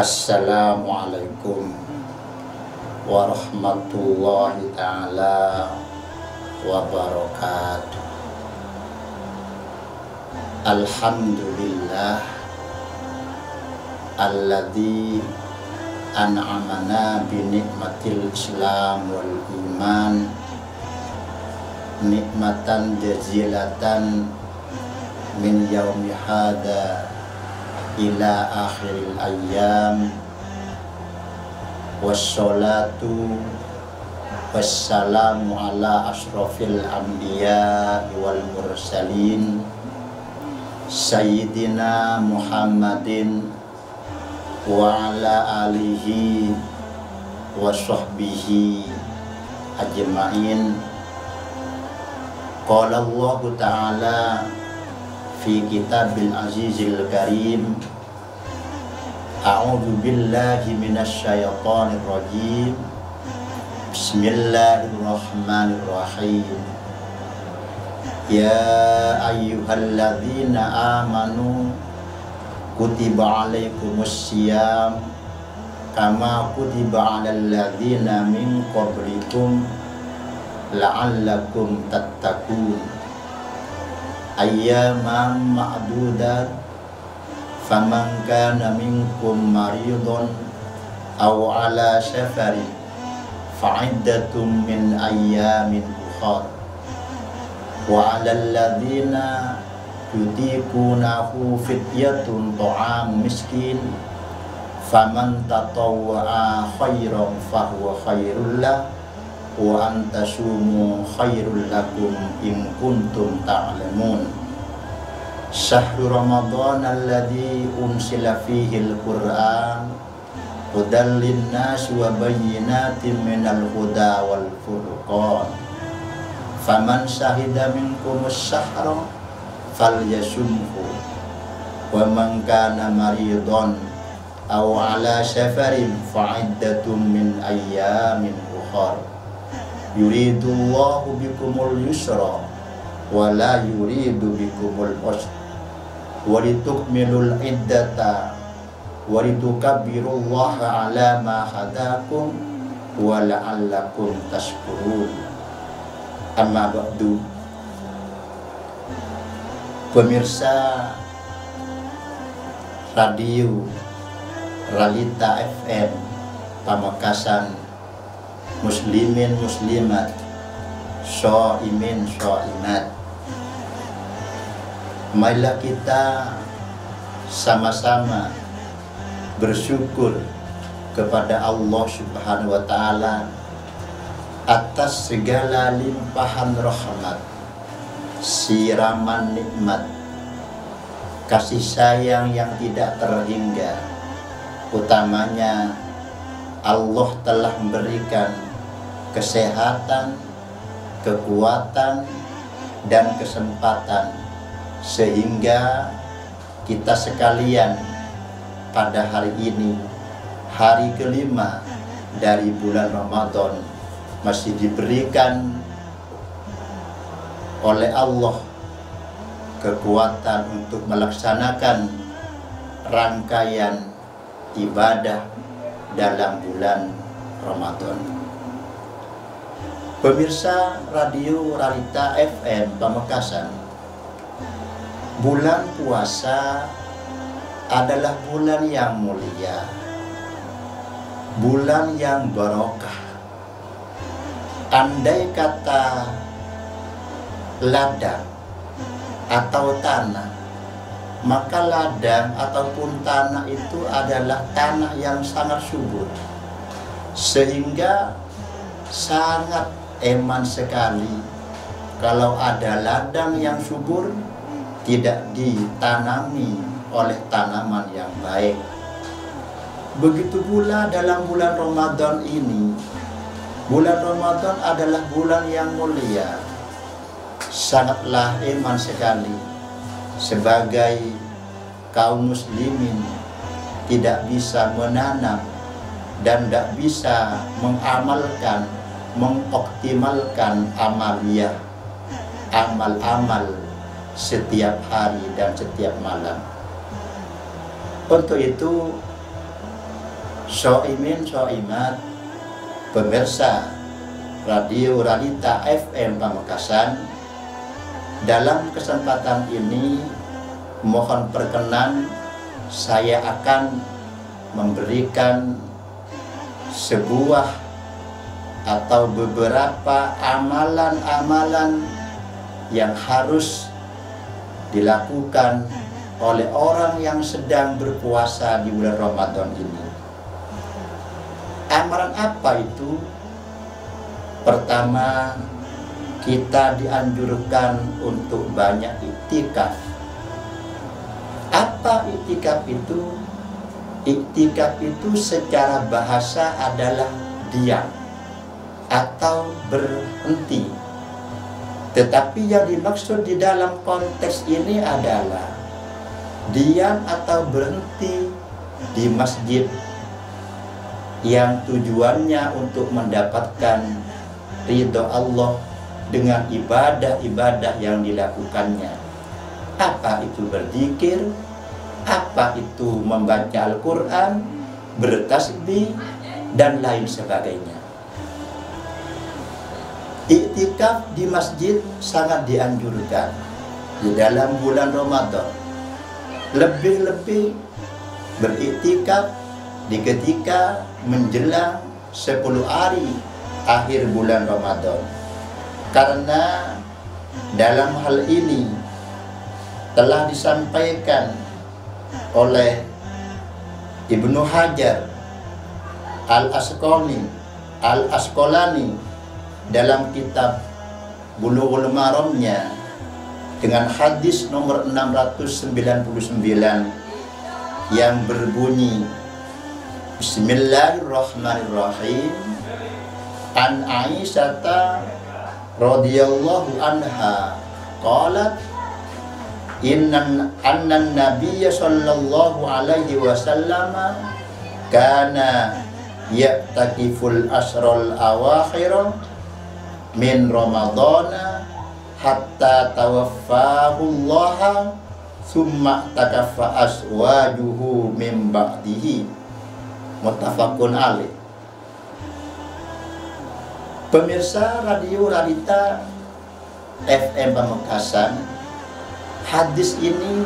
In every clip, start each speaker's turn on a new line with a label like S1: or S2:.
S1: Assalamualaikum warahmatullahi ta'ala wabarakatuh. Alhamdulillah alladzi an'amana bi nikmatil Islam wal iman nikmatan jazilatan min yaumi hadza ila akhiril ayyam wassalatu wassalamu ala ashrafil anbiya wal mursalin sayyidina Muhammadin wa ala alihi wa sahbihi ajma'in. Qala Allah ta'ala fi kitabil azizil karim, a'udzu billahi minasy syaithanir rajim, bismillahirrahmanirrahim. Ya ayyuhalladzina amanu kutiba alaikumus syiyam kama kutiba alal ladzina min qablikum la'allakum tattaqun. Ayyaman ma'dudat faman kana minkum maridun aw ala safarin fa'iddatum min ayyamin ukhar wa 'alal ladzina yutiqunahu fidyatun ta'am miskin faman tatawwa'a khairan fahuwa khairul lahu wa antasumu khairul lakum in kuntum ta'lamun. Syahrul Ramadan alladzi unsila fihi al-Qur'an hudan lin-nas wa bayyinatin minal huda wal furqan. Faman syahida minkumus syahra falyasumhu wa man kana maridan aw ala safarin fa'iddatun min ayyamin ukhar. Yuridullahu bikumul yusra wa la yuridu bikumul usra wa litukmilul iddata wa litukabbirullaha ala ma hadakum wa la'allakum tashkurun. Amma ba'du. Pemirsa radio Realita FM Pamekasan, muslimin muslimat, shaimin shaimat, marilah kita sama-sama bersyukur kepada Allah Subhanahu wa ta'ala atas segala limpahan rahmat, siraman nikmat, kasih sayang yang tidak terhingga. Utamanya Allah telah memberikan kesehatan, kekuatan, dan kesempatan sehingga kita sekalian pada hari ini, hari kelima dari bulan Ramadan, masih diberikan oleh Allah kekuatan untuk melaksanakan rangkaian ibadah dalam bulan Ramadan. Pemirsa radio Realita FM Pamekasan, bulan puasa adalah bulan yang mulia, bulan yang barokah. Andai kata ladang atau tanah, maka ladang ataupun tanah itu adalah tanah yang sangat subur, sehingga sangat eman sekali kalau ada ladang yang subur tidak ditanami oleh tanaman yang baik. Begitu pula dalam bulan Ramadan ini. Bulan Ramadan adalah bulan yang mulia, sangatlah eman sekali sebagai kaum muslimin tidak bisa menanam dan tidak bisa mengamalkan, mengoptimalkan amaliyah, amal-amal setiap hari dan setiap malam. Untuk itu Soimin soimat, pemirsa Radio Radita FM Pamekasan, dalam kesempatan ini mohon perkenan saya akan memberikan sebuah atau beberapa amalan-amalan yang harus dilakukan oleh orang yang sedang berpuasa di bulan Ramadan ini. Amalan apa itu? Pertama, kita dianjurkan untuk banyak iktikaf. Apa iktikaf itu? Iktikaf itu secara bahasa adalah diam atau berhenti. Tetapi yang dimaksud di dalam konteks ini adalah diam atau berhenti di masjid yang tujuannya untuk mendapatkan ridho Allah dengan ibadah-ibadah yang dilakukannya. Apa itu berzikir, apa itu membaca Al-Quran, bertasbih, dan lain sebagainya. Iktikaf di masjid sangat dianjurkan di dalam bulan Ramadan. Lebih-lebih beriktikaf di ketika menjelang 10 hari akhir bulan Ramadan. Karena dalam hal ini telah disampaikan oleh Ibnu Hajar Al-Asqalani dalam kitab Bulughul Maramnya dengan hadis nomor 699 yang berbunyi Bismillahirrahmanirrahim. An Aisyata radhiyallahu anha qalat annan nabiyya sallallahu alaihi wasallam kana ya'takiful asral awakhir min ramadana hatta tawaffahu Allah summa takaffa aswajuhu min ba'dihi. Muttafaqun alaih. Pemirsa Radio Radita FM Pamekasan, hadis ini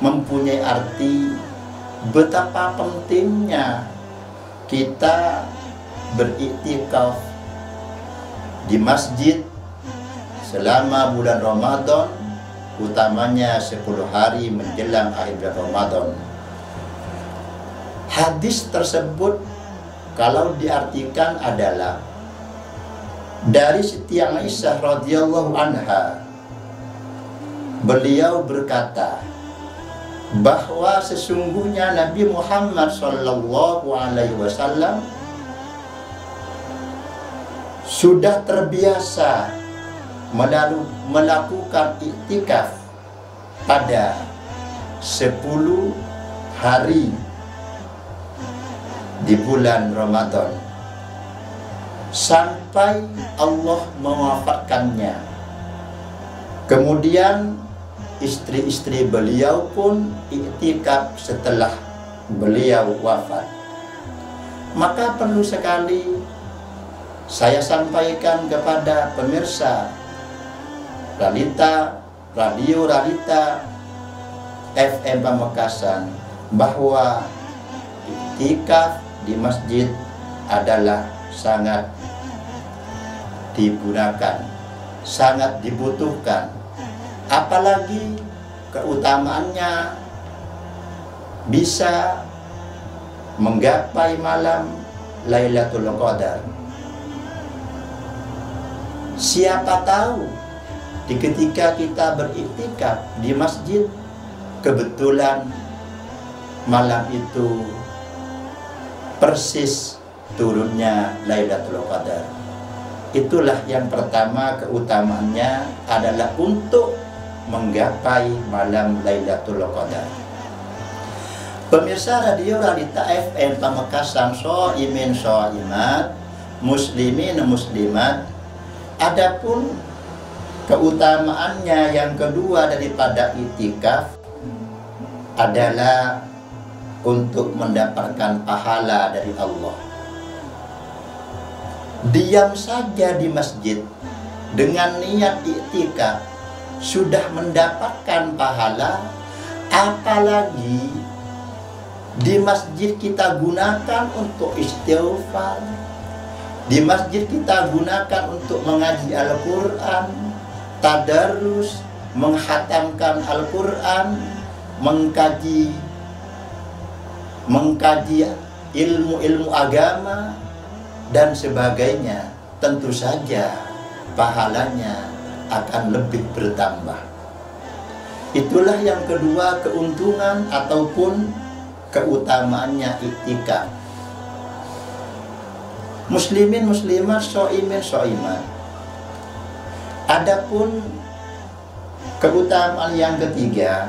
S1: mempunyai arti betapa pentingnya kita beriktikaf di masjid selama bulan Ramadan, utamanya 10 hari menjelang akhir bulan Ramadan. Hadis tersebut kalau diartikan adalah dari Siti Aisyah radhiyallahu anha, beliau berkata bahwa sesungguhnya Nabi Muhammad sallallahu alaihi wasallam sudah terbiasa melakukan iktikaf pada 10 hari di bulan Ramadan sampai Allah mewafatkannya. Kemudian istri-istri beliau pun iktikaf setelah beliau wafat. Maka perlu sekali saya sampaikan kepada pemirsa Radio Radita FM Pamekasan bahwa iktikaf di masjid adalah sangat digunakan, sangat dibutuhkan. Apalagi keutamaannya bisa menggapai malam Lailatul Qadar. Siapa tahu di ketika kita beriktikaf di masjid kebetulan malam itu persis turunnya Lailatul Qadar. Itulah yang pertama, keutamaannya adalah untuk menggapai malam Lailatul Qadar. Pemirsa Radio Radita FM Pamekasan, soimin soimat, muslimin muslimat, adapun keutamaannya yang kedua daripada iktikaf adalah untuk mendapatkan pahala dari Allah. Diam saja di masjid dengan niat iktikaf sudah mendapatkan pahala, apalagi di masjid kita gunakan untuk istighfar, di masjid kita gunakan untuk mengaji Al-Quran, tadarus, menghatamkan Al-Quran, mengkaji ilmu-ilmu agama dan sebagainya. Tentu saja pahalanya akan lebih bertambah. Itulah yang kedua keuntungan ataupun keutamaannya iktikaf. Muslimin muslimat, shoimin shoimat. Adapun keutamaan yang ketiga,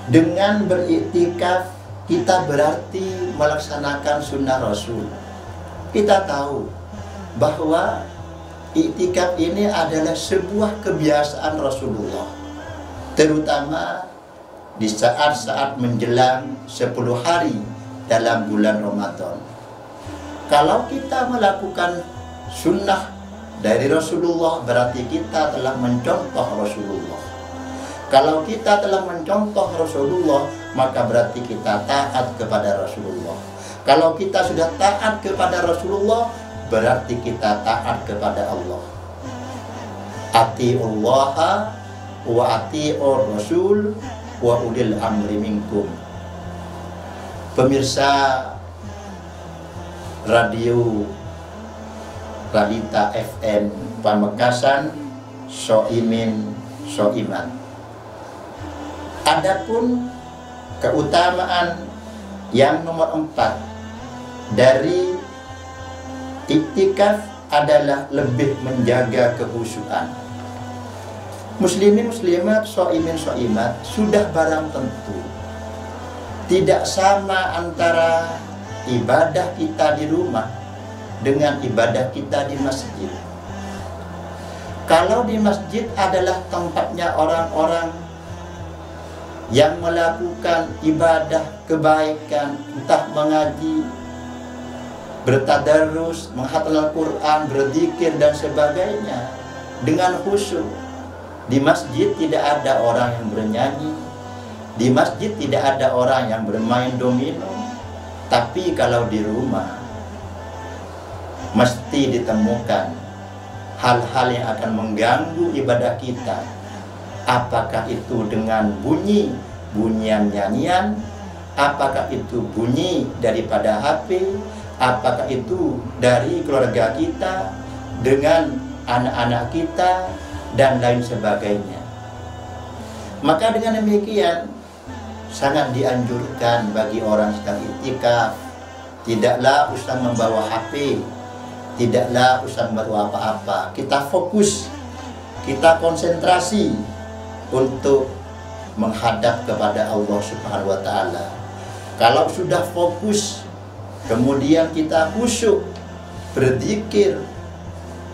S1: dengan beriktikaf kita berarti melaksanakan sunnah Rasul. Kita tahu bahwa iktikaf ini adalah sebuah kebiasaan Rasulullah, terutama di saat-saat menjelang 10 hari dalam bulan Ramadan. Kalau kita melakukan sunnah dari Rasulullah, berarti kita telah mencontoh Rasulullah. Kalau kita telah mencontoh Rasulullah, maka berarti kita taat kepada Rasulullah. Kalau kita sudah taat kepada Rasulullah, berarti kita taat kepada Allah. Atiullaha wa atiur Rasul wa ulil amri minkum. Pemirsa radio Ralita FM Pamekasan, shoimin shoimat. Adapun keutamaan yang nomor 4 dari iktikaf adalah lebih menjaga kekhusyuan. Muslimin muslimat, shoimin shoimat, sudah barang tentu tidak sama antara ibadah kita di rumah dengan ibadah kita di masjid. Kalau di masjid adalah tempatnya orang-orang yang melakukan ibadah kebaikan, entah mengaji, bertadarus, menghafal Al-Quran, berzikir dan sebagainya dengan khusyuk. Di masjid tidak ada orang yang bernyanyi, di masjid tidak ada orang yang bermain domino. Tapi kalau di rumah mesti ditemukan hal-hal yang akan mengganggu ibadah kita. Apakah itu dengan bunyian nyanyian, apakah itu bunyi daripada HP, apakah itu dari keluarga kita dengan anak-anak kita dan lain sebagainya. Maka dengan demikian sangat dianjurkan bagi orang sedang iktikaf, tidaklah usah membawa HP, tidaklah usah membawa apa-apa. Kita fokus, kita konsentrasi untuk menghadap kepada Allah Subhanahu wa Ta'ala. Kalau sudah fokus, kemudian kita khusyuk, berzikir,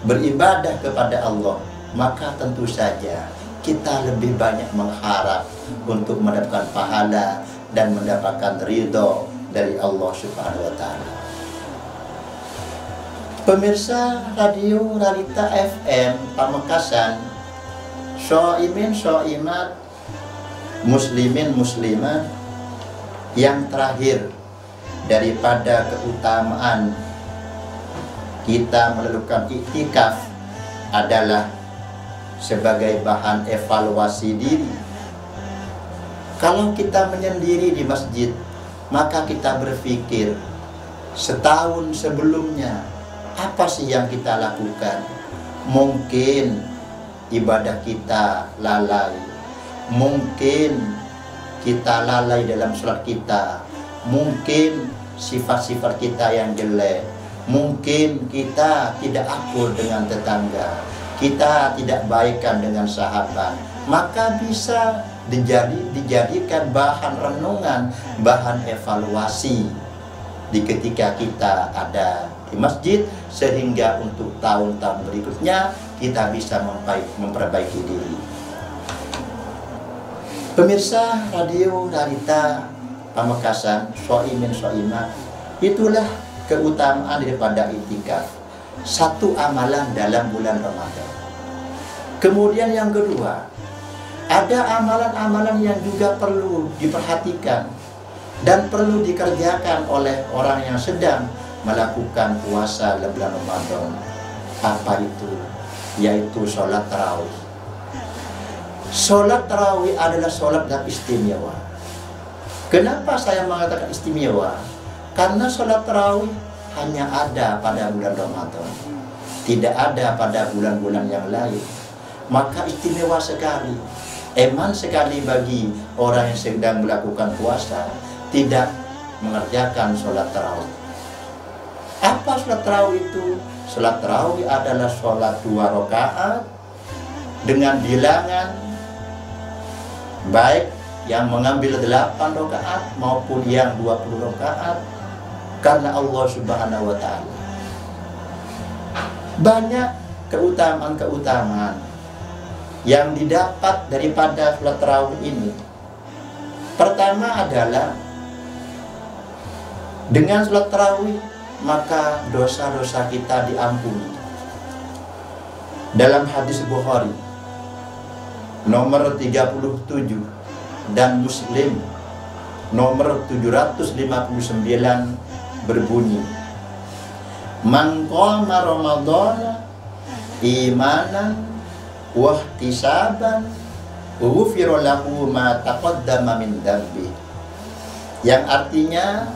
S1: beribadah kepada Allah, maka tentu saja kita lebih banyak mengharap untuk mendapatkan pahala dan mendapatkan ridho dari Allah Subhanahu wa Ta'ala. Pemirsa radio Ralita FM Pamekasan, shoimin shoimat, muslimin muslimat, yang terakhir daripada keutamaan kita melakukan iktikaf adalah sebagai bahan evaluasi diri. Kalau kita menyendiri di masjid, maka kita berpikir setahun sebelumnya apa sih yang kita lakukan. Mungkin ibadah kita lalai, mungkin kita lalai dalam sholat kita, mungkin sifat-sifat kita yang jelek, mungkin kita tidak akur dengan tetangga, kita tidak baikan dengan sahabat. Maka bisa dijadikan bahan renungan, bahan evaluasi di ketika kita ada di masjid, sehingga untuk tahun-tahun berikutnya kita bisa memperbaiki diri. Pemirsa radio Ralita Pamekasan, shoimin shoimat, itulah keutamaan daripada itikaf. Satu amalan dalam bulan Ramadan. Kemudian yang kedua, ada amalan-amalan yang juga perlu diperhatikan dan perlu dikerjakan oleh orang yang sedang melakukan puasa bulan Ramadan. Apa itu? Yaitu sholat tarawih. Sholat tarawih adalah sholat yang istimewa. Kenapa saya mengatakan istimewa? Karena sholat tarawih hanya ada pada bulan Ramadan, tidak ada pada bulan-bulan yang lain. Maka istimewa sekali, eman sekali bagi orang yang sedang melakukan puasa tidak mengerjakan sholat tarawih. Apa sholat tarawih itu? Sholat tarawih adalah sholat 2 rakaat dengan bilangan baik yang mengambil 8 rakaat maupun yang 20 rakaat karena Allah Subhanahu wa Ta'ala. Banyak keutamaan-keutamaan yang didapat daripada sholat tarawih ini. Pertama adalah dengan sholat tarawih maka dosa-dosa kita diampuni. Dalam hadis Bukhari nomor 37 dan Muslim nomor 759 berbunyi, man qama ramadhana imanan wa ihtisaban ghufira lahu ma taqaddama min dhanbi. Yang artinya,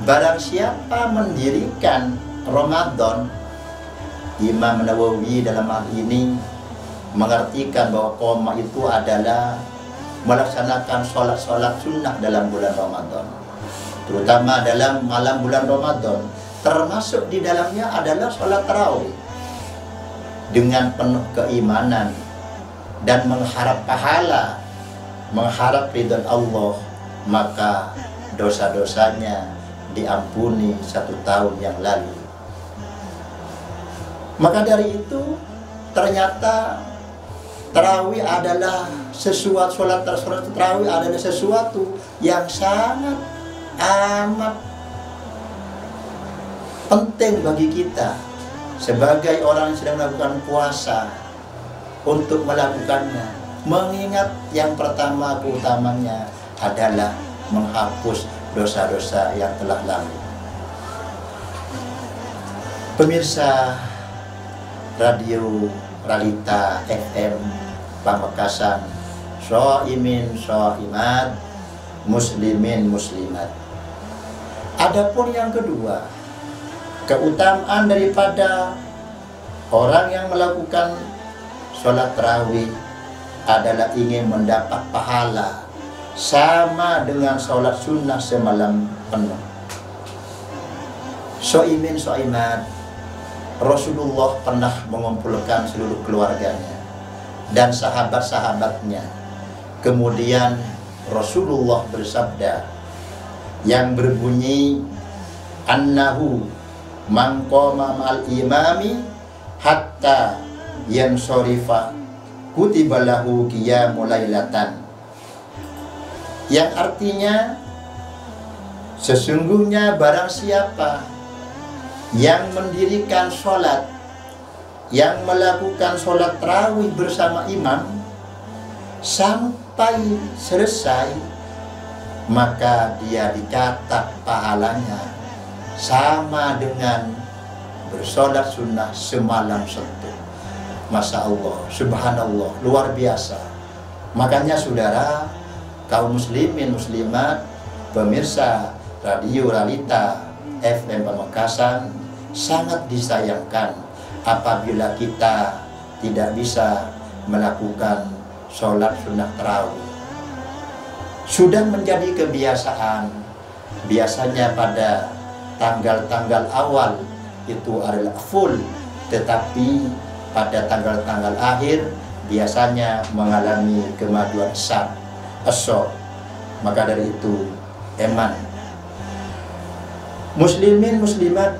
S1: barang siapa mendirikan Ramadan, Imam Nawawi dalam hal ini mengartikan bahwa qoma itu adalah melaksanakan sholat-sholat sunnah dalam bulan Ramadan, terutama dalam malam bulan Ramadan. Termasuk di dalamnya adalah sholat tarawih dengan penuh keimanan dan mengharap pahala, mengharap ridha Allah, maka dosa-dosanya diampuni 1 tahun yang lalu. Maka dari itu ternyata tarawih adalah sesuatu, sholat tarawih adalah sesuatu yang sangat amat penting bagi kita sebagai orang yang sedang melakukan puasa untuk melakukannya. Mengingat yang pertama keutamanya adalah menghapus dosa-dosa yang telah lalu. Pemirsa Radio Realita FM Pamekasan, shoimin shoimat, muslimin muslimat. Adapun yang kedua, keutamaan daripada orang yang melakukan sholat tarawih adalah ingin mendapat pahala sama dengan sholat sunnah semalam penuh. Shoimin shoimat, Rasulullah pernah mengumpulkan seluruh keluarganya dan sahabat-sahabatnya. Kemudian Rasulullah bersabda yang berbunyi, annahu man qama ma'al imami hatta yansorifa kutiba lahu qiyamul lailatan. Yang artinya, sesungguhnya barang siapa yang mendirikan sholat, yang melakukan sholat tarawih bersama imam sampai selesai, maka dia dicatat pahalanya sama dengan bersolat sunnah semalam suntuk. Masya Allah, subhanallah, luar biasa. Makanya saudara, kaum muslimin muslimat, pemirsa Radio Realita FM Pamekasan, sangat disayangkan apabila kita tidak bisa melakukan sholat sunnah tarawih. Sudah menjadi kebiasaan, biasanya pada tanggal-tanggal awal itu adalah full, tetapi pada tanggal-tanggal akhir biasanya mengalami kemajuan asor. Maka dari itu, eman muslimin muslimat,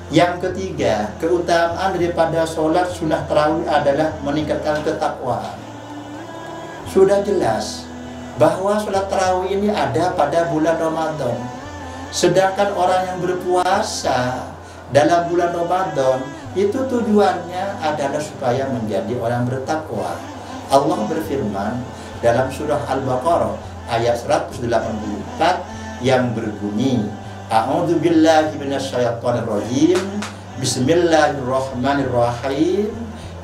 S1: yang ketiga, keutamaan daripada sholat sunnah tarawih adalah meningkatkan ketakwaan. Sudah jelas bahwa sholat tarawih ini ada pada bulan Ramadan. Sedangkan orang yang berpuasa dalam bulan Ramadan itu tujuannya adalah supaya menjadi orang bertakwa. Allah berfirman dalam surah Al-Baqarah ayat 184 yang berbunyi, A'udzu billahi minasyaitonir rajim. Bismillahirrahmanirrahim.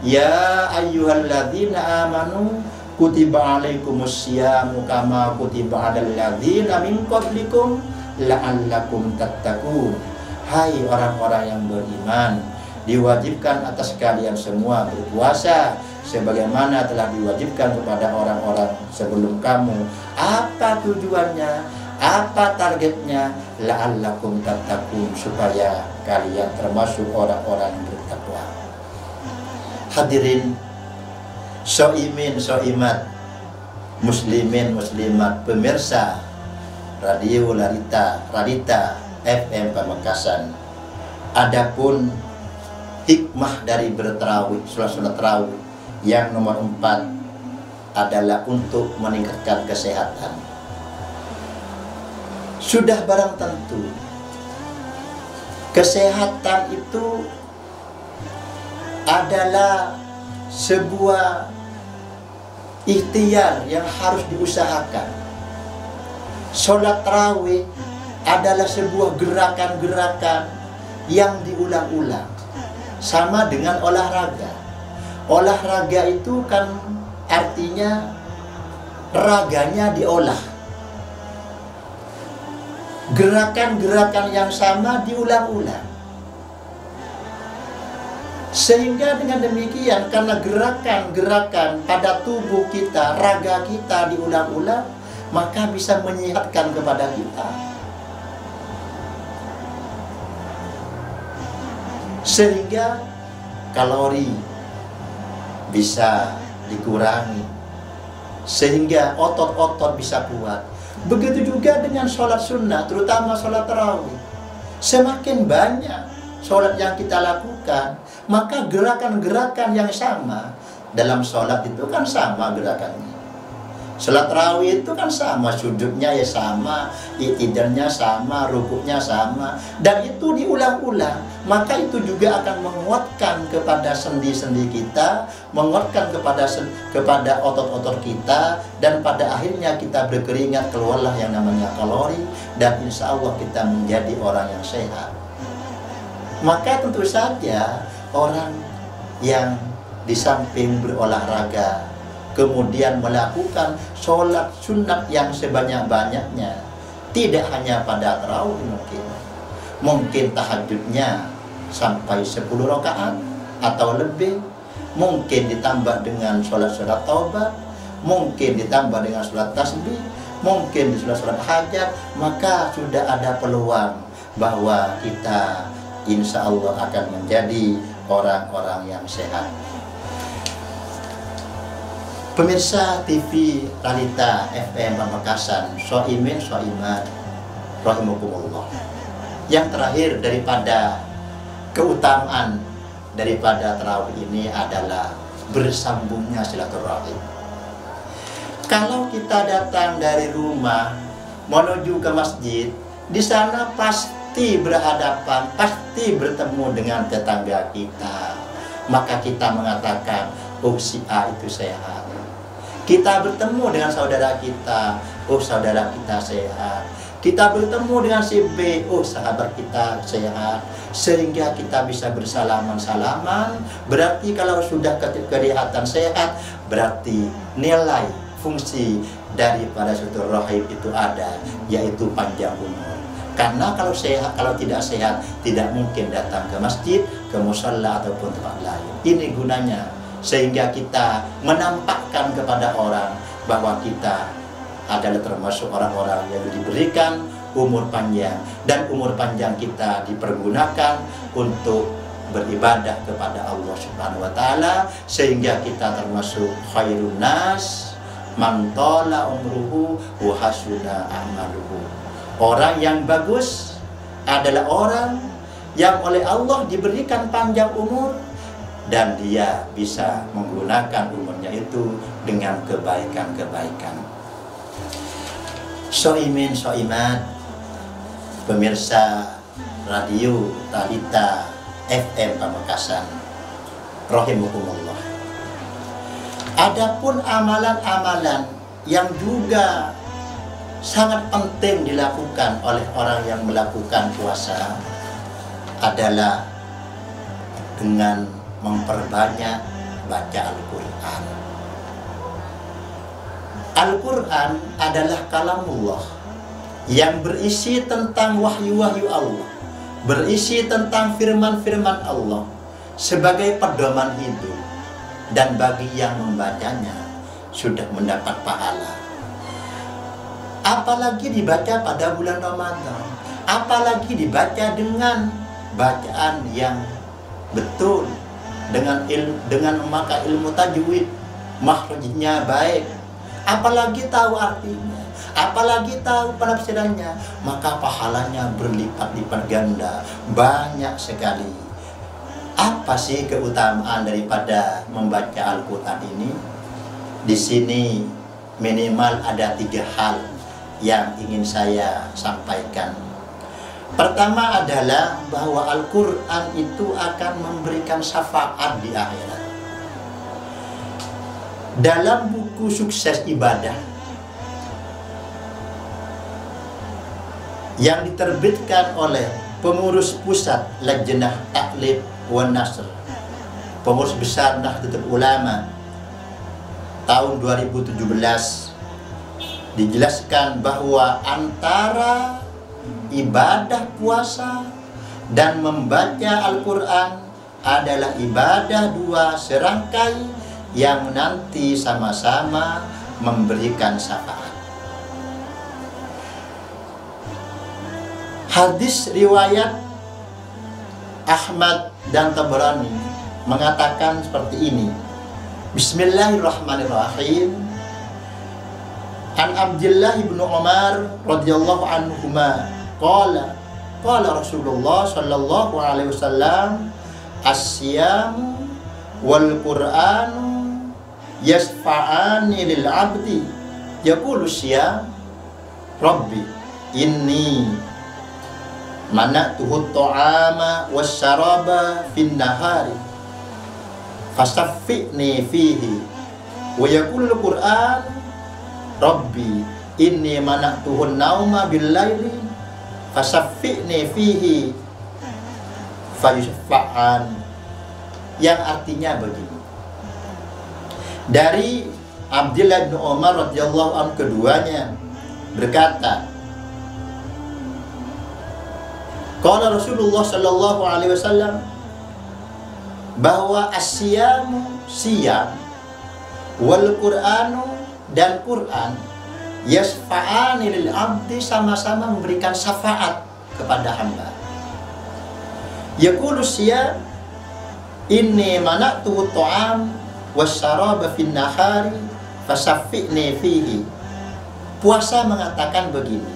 S1: Ya ayyuhalladzina amanu kutiba alaikumusyamu kama kutiba alal ladzina min qablikum la'allakum tattaqun. Hai orang-orang yang beriman, diwajibkan atas kalian semua berpuasa sebagaimana telah diwajibkan kepada orang-orang sebelum kamu. Apa tujuannya? Apa targetnya? La'allakum tattaqun, supaya kalian termasuk orang-orang yang bertakwa. Hadirin soimin soimat, muslimin muslimat, pemirsa Radio Radita FM Pamekasan. Adapun hikmah dari bertarawih, sholat tarawih yang nomor 4 adalah untuk meningkatkan kesehatan. Sudah barang tentu kesehatan itu adalah sebuah ikhtiar yang harus diusahakan. Sholat tarawih adalah sebuah gerakan-gerakan yang diulang-ulang. Sama dengan olahraga. Olahraga itu kan artinya raganya diolah. Gerakan-gerakan yang sama diulang-ulang. Sehingga dengan demikian, karena gerakan-gerakan pada tubuh kita, raga kita diulang-ulang, maka bisa menyehatkan kepada kita. Sehingga kalori bisa dikurangi, sehingga otot-otot bisa kuat. Begitu juga dengan sholat sunnah, terutama sholat tarawih. Semakin banyak sholat yang kita lakukan, maka gerakan-gerakan yang sama dalam sholat itu kan sama gerakannya. Sholat tarawih itu kan sama, sujudnya ya sama, i'tidalnya sama, rukuknya sama, dan itu diulang-ulang. Maka itu juga akan menguatkan kepada sendi-sendi kita, menguatkan kepada otot-otot kita, dan pada akhirnya kita berkeringat, keluarlah yang namanya kalori, dan insya Allah kita menjadi orang yang sehat. Maka tentu saja orang yang di samping berolahraga kemudian melakukan sholat sunat yang sebanyak-banyaknya, tidak hanya pada tarawih, mungkin tahajudnya sampai 10 rakaat atau lebih, mungkin ditambah dengan sholat-sholat taubat, mungkin ditambah dengan sholat tasbih, mungkin di sholat hajat, maka sudah ada peluang bahwa kita insya Allah akan menjadi orang-orang yang sehat. Pemirsa TV Radita FM Pamekasan, soimin soimat rahimakumullah. Yang terakhir daripada keutamaan daripada tarawih ini adalah bersambungnya silaturahim. Kalau kita datang dari rumah menuju ke masjid, di sana pasti berhadapan, pasti bertemu dengan tetangga kita. Maka kita mengatakan, oh si A itu sehat. Kita bertemu dengan saudara kita, oh saudara kita sehat. Kita bertemu dengan si B, oh sahabat kita sehat. Sehingga kita bisa bersalaman-salaman. Berarti kalau sudah kelihatan sehat, berarti nilai fungsi daripada silaturahim itu ada, yaitu panjang umur. Karena kalau sehat, kalau tidak sehat, tidak mungkin datang ke masjid, ke musalla ataupun tempat lain. Ini gunanya, sehingga kita menampakkan kepada orang bahwa kita adalah termasuk orang-orang yang diberikan umur panjang, dan umur panjang kita dipergunakan untuk beribadah kepada Allah Subhanahu wa taala, sehingga kita termasuk khairun nas man tala umruhu wa hasuna amaluhu. Orang yang bagus adalah orang yang oleh Allah diberikan panjang umur, dan dia bisa menggunakan umurnya itu dengan kebaikan-kebaikan. Soimin soimat, pemirsa radio Talita FM Pamekasan, rahimakumullah. Adapun amalan-amalan yang juga sangat penting dilakukan oleh orang yang melakukan puasa adalah dengan memperbanyak baca Al-Quran. Al-Quran adalah kalamullah yang berisi tentang wahyu-wahyu Allah, berisi tentang firman-firman Allah sebagai pedoman hidup, dan bagi yang membacanya sudah mendapat pahala. Apalagi dibaca pada bulan Ramadan, apalagi dibaca dengan bacaan yang betul, dengan memakai ilmu tajwid, makhrajnya baik, apalagi tahu artinya, apalagi tahu penafsirannya, maka pahalanya berlipat-lipat ganda, banyak sekali. Apa sih keutamaan daripada membaca Al-Quran ini? Di sini minimal ada 3 hal yang ingin saya sampaikan. Pertama adalah bahwa Al-Quran itu akan memberikan syafaat di akhirat. Dalam buku sukses ibadah yang diterbitkan oleh pengurus pusat Lajnah Ta'lim wa Nasr, pengurus besar Nahdlatul Ulama tahun 2017, dijelaskan bahwa antara ibadah puasa dan membaca Al-Quran adalah ibadah 2 serangkai yang nanti sama-sama memberikan syafaat. Hadis riwayat Ahmad dan Tabrani mengatakan seperti ini. Bismillahirrahmanirrahim. An Abdullah bin Umar radhiyallahu anhuma qala Rasulullah sallallahu alaihi wasallam as-siyam wal Qur'anu yasfa'ani lil 'abdi yaqulu siyam rabbi inni mana'tuhu at-ta'ama was-syaraba fin nahari fasaffi'ni fihi wa yaqulu al-Qur'an rabbi inni mana'tuhu an-nauma bil-laili fasaffi'ni fihi fayusfa'an, yang artinya begini. Dari Abdullah bin Umar radhiyallahu anhu keduanya berkata, qala Rasulullah sallallahu alaihi wasallam, bahwa asyamu siyam wal Qur'anu dan Quran yasfa'ani lil 'abdi, sama-sama memberikan syafaat kepada hamba. Yaqulu siyam inni mana'tu ta'am wasyaraba fin nahari fasaffi'ni fihi. Puasa mengatakan begini,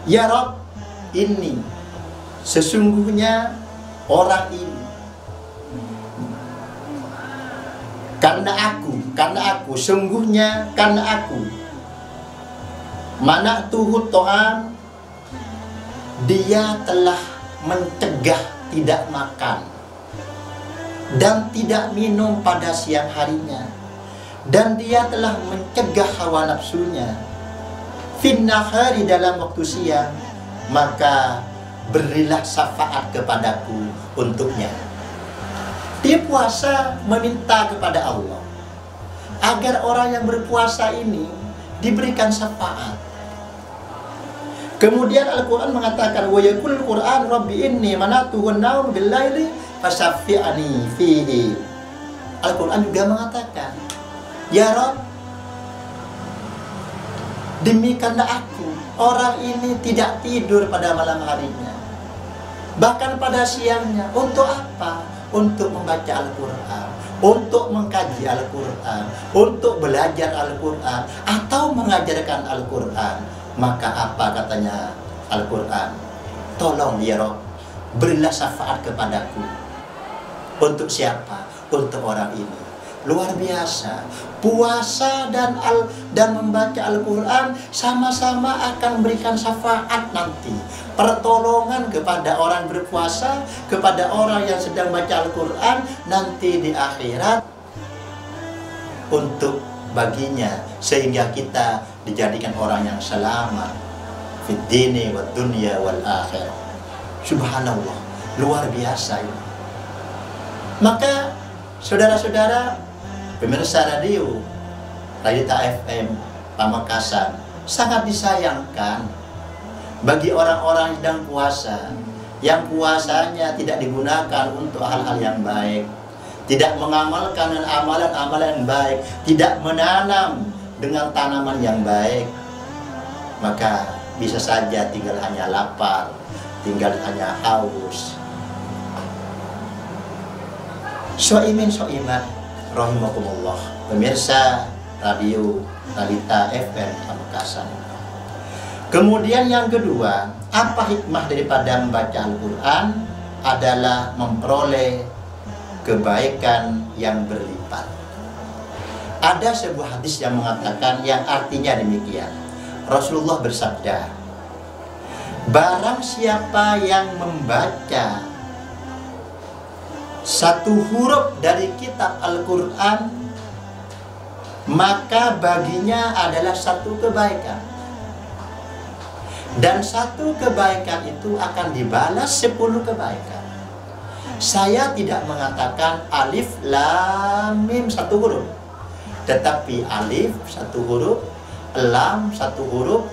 S1: ya Rabb, ini sesungguhnya orang ini, karena aku, sungguhnya karena aku, mana'tuhu ta'am, dia telah mencegah tidak makan dan tidak minum pada siang harinya, dan dia telah mencegah hawa nafsunya finnahari, dalam waktu siang, maka berilah syafaat kepadaku untuknya. Dia puasa meminta kepada Allah agar orang yang berpuasa ini diberikan syafaat. Kemudian Al-Quran mengatakan, wa yaqul Quran rabbi inni mana'tuhu an-naum bil-laili fasaffi'ani fihi. Al-Quran juga mengatakan, ya Rabb, demi karena aku, orang ini tidak tidur pada malam harinya, bahkan pada siangnya. Untuk apa? Untuk membaca Al-Quran, untuk mengkaji Al-Quran, untuk belajar Al-Quran, atau mengajarkan Al-Quran. Maka apa katanya Al-Quran? Tolong ya Rabb, berilah syafaat kepadaku. Untuk siapa? Untuk orang ini. luar biasa. Puasa dan membaca Al-Quran sama-sama akan memberikan syafaat nanti, pertolongan kepada orang berpuasa, kepada orang yang sedang baca Al-Quran nanti di akhirat untuk baginya, sehingga kita dijadikan orang yang selamat fid dini wad dunya wal akhirah. Subhanallah, luar biasa ini. Maka saudara-saudara pemirsa radio Radita FM Pamekasan, sangat disayangkan bagi orang-orang yang sedang puasa, yang puasanya tidak digunakan untuk hal-hal yang baik, tidak mengamalkan amalan-amalan yang baik, tidak menanam dengan tanaman yang baik, maka bisa saja tinggal hanya lapar, tinggal hanya haus. Soimin soimat rahimakumullah, pemirsa radio Radita FM Pamekasan. Kemudian yang kedua, apa hikmah daripada membaca Al-Quran? Adalah memperoleh kebaikan yang berlipat. Ada sebuah hadis yang mengatakan, yang artinya demikian. Rasulullah bersabda, barang siapa yang membaca satu huruf dari kitab Al-Quran, maka baginya adalah satu kebaikan. Dan satu kebaikan itu akan dibalas 10 kebaikan. Saya tidak mengatakan alif lam mim satu huruf, tetapi alif satu huruf, lam satu huruf,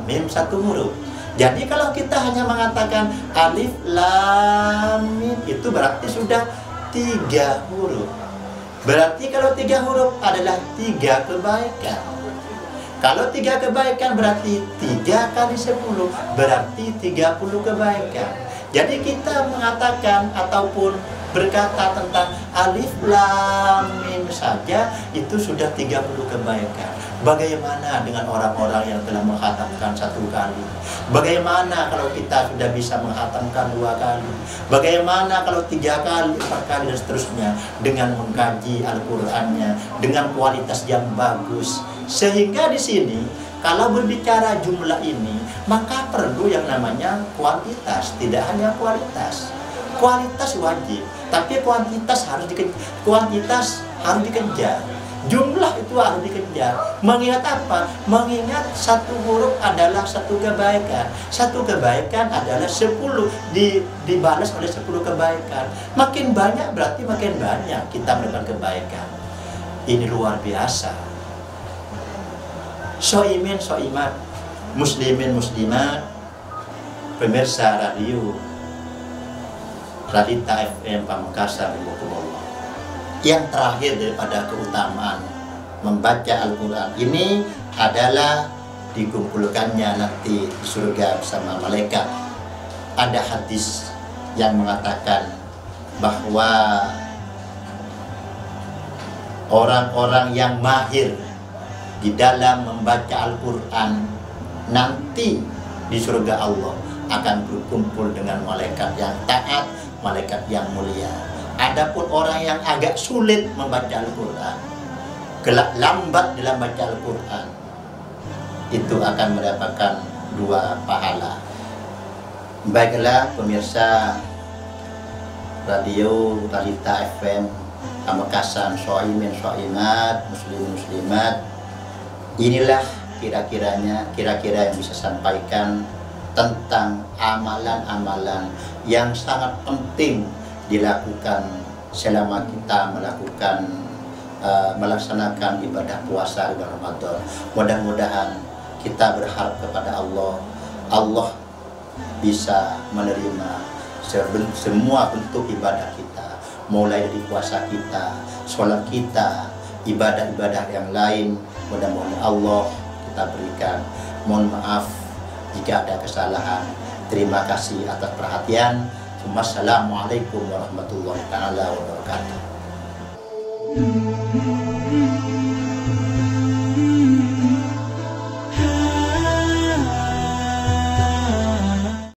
S1: mim satu huruf. Jadi kalau kita hanya mengatakan alif lam mim, itu berarti sudah 3 huruf. Berarti kalau 3 huruf adalah 3 kebaikan. Kalau 3 kebaikan berarti 3 kali 10, berarti 30 kebaikan. Jadi kita mengatakan ataupun berkata tentang alif lam mim saja itu sudah 30 kebaikan. Bagaimana dengan orang-orang yang telah menghatamkan 1 kali? Bagaimana kalau kita sudah bisa menghatamkan 2 kali? Bagaimana kalau 3 kali, 4 kali dan seterusnya, dengan mengkaji Al-Qur'annya dengan kualitas yang bagus? Sehingga di sini kalau berbicara jumlah ini, maka perlu yang namanya kuantitas, tidak hanya kualitas. Kualitas wajib, tapi kuantitas harus dikejar. Jumlah itu harus dikejar. Mengingat apa? Mengingat satu huruf adalah satu kebaikan. Satu kebaikan adalah 10 dibalas oleh 10 kebaikan. Makin banyak berarti makin banyak kita melakukan kebaikan. Ini luar biasa. Soimin soimat, muslimin muslimat, pemirsa radio Radita FM Pamekasan. Yang terakhir daripada keutamaan membaca Al-Quran ini adalah dikumpulkannya nanti di surga bersama malaikat. Ada hadis yang mengatakan bahwa orang-orang yang mahir di dalam membaca Al-Quran nanti di surga Allah akan berkumpul dengan malaikat yang taat, malaikat yang mulia. Adapun orang yang agak sulit membaca Al-Quran, lambat dalam baca Al-Quran, itu akan mendapatkan 2 pahala. Baiklah pemirsa radio Radita FM Pamekasan, soimin soimat, muslimin muslimat, inilah kira-kira yang bisa sampaikan tentang amalan-amalan yang sangat penting dilakukan selama kita melaksanakan ibadah puasa di Ramadan. Mudah-mudahan kita berharap kepada Allah bisa menerima semua bentuk ibadah kita, mulai dari puasa kita, sholat kita, ibadah-ibadah yang lain. Mudah-mudahan Allah kita berikan. Mohon maaf jika ada kesalahan. Terima kasih atas perhatian. Wassalamualaikum warahmatullahi wabarakatuh.